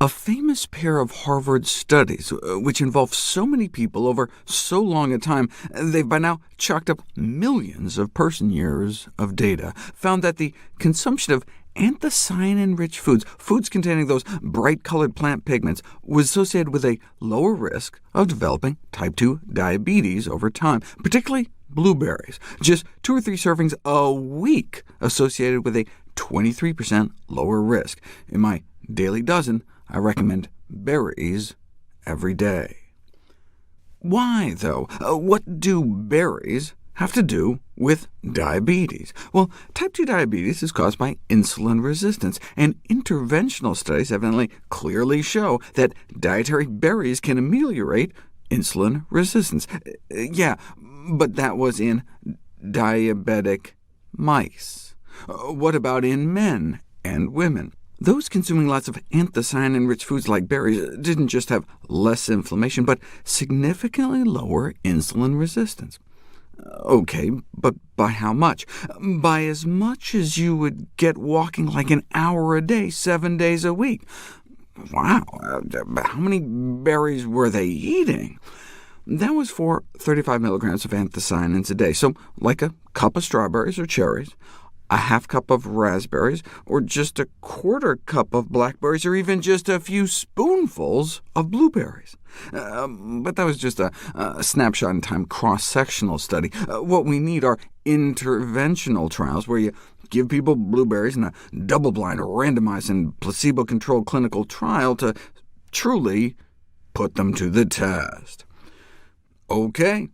A famous pair of Harvard studies, which involved so many people over so long a time, they've by now chalked up millions of person-years of data, found that the consumption of anthocyanin-rich foods containing those bright-colored plant pigments, was associated with a lower risk of developing type 2 diabetes over time, particularly blueberries. Just 2 or 3 servings a week associated with a 23% lower risk. In my daily dozen, I recommend berries every day. Why, though? What do berries have to do with diabetes? Well, type 2 diabetes is caused by insulin resistance, and interventional studies evidently clearly show that dietary berries can ameliorate insulin resistance. Yeah, but that was in diabetic mice. What about in men and women? Those consuming lots of anthocyanin-rich foods like berries didn't just have less inflammation, but significantly lower insulin resistance. OK, but by how much? By as much as you would get walking like an hour a day, 7 days a week. Wow, how many berries were they eating? That was for 35 milligrams of anthocyanins a day, so like a cup of strawberries or cherries, a half cup of raspberries, or just a quarter cup of blackberries, or even just a few spoonfuls of blueberries. But that was just a snapshot in time cross-sectional study. What we need are interventional trials, where you give people blueberries in a double-blind, randomized, and placebo-controlled clinical trial to truly put them to the test. OK.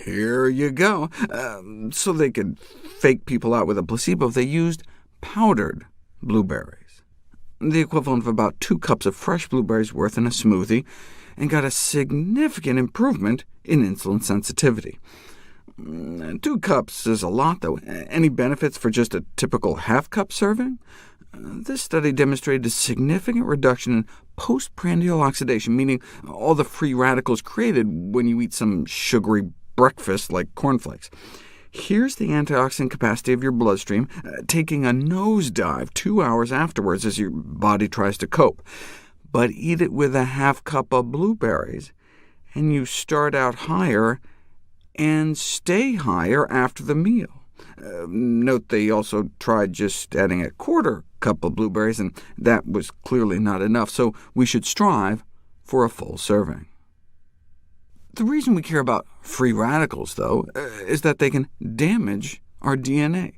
Here you go. So they could fake people out with a placebo, they used powdered blueberries, the equivalent of about 2 cups of fresh blueberries worth in a smoothie, and got a significant improvement in insulin sensitivity. 2 cups is a lot, though. Any benefits for just a typical half-cup serving? This study demonstrated a significant reduction in postprandial oxidation, meaning all the free radicals created when you eat some sugary breakfast like cornflakes. Here's the antioxidant capacity of your bloodstream, taking a nosedive 2 hours afterwards as your body tries to cope. But eat it with a half cup of blueberries, and you start out higher and stay higher after the meal. Note they also tried just adding a quarter cup of blueberries, and that was clearly not enough, so we should strive for a full serving. The reason we care about free radicals, though, is that they can damage our DNA.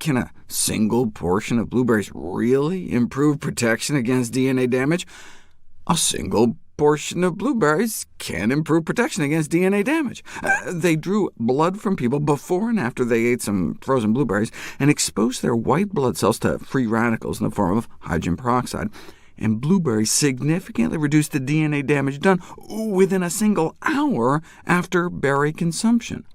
Can a single portion of blueberries really improve protection against DNA damage? A single portion of blueberries can improve protection against DNA damage. They drew blood from people before and after they ate some frozen blueberries, and exposed their white blood cells to free radicals in the form of hydrogen peroxide. And blueberries significantly reduced the DNA damage done within a single hour after berry consumption.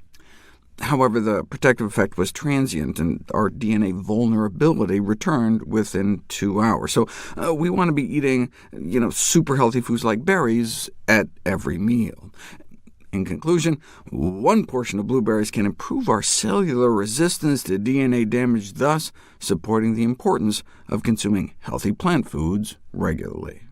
However, the protective effect was transient, and our DNA vulnerability returned within 2 hours. So we want to be eating super healthy foods like berries at every meal. In conclusion, 1 portion of blueberries can improve our cellular resistance to DNA damage, thus supporting the importance of consuming healthy plant foods regularly.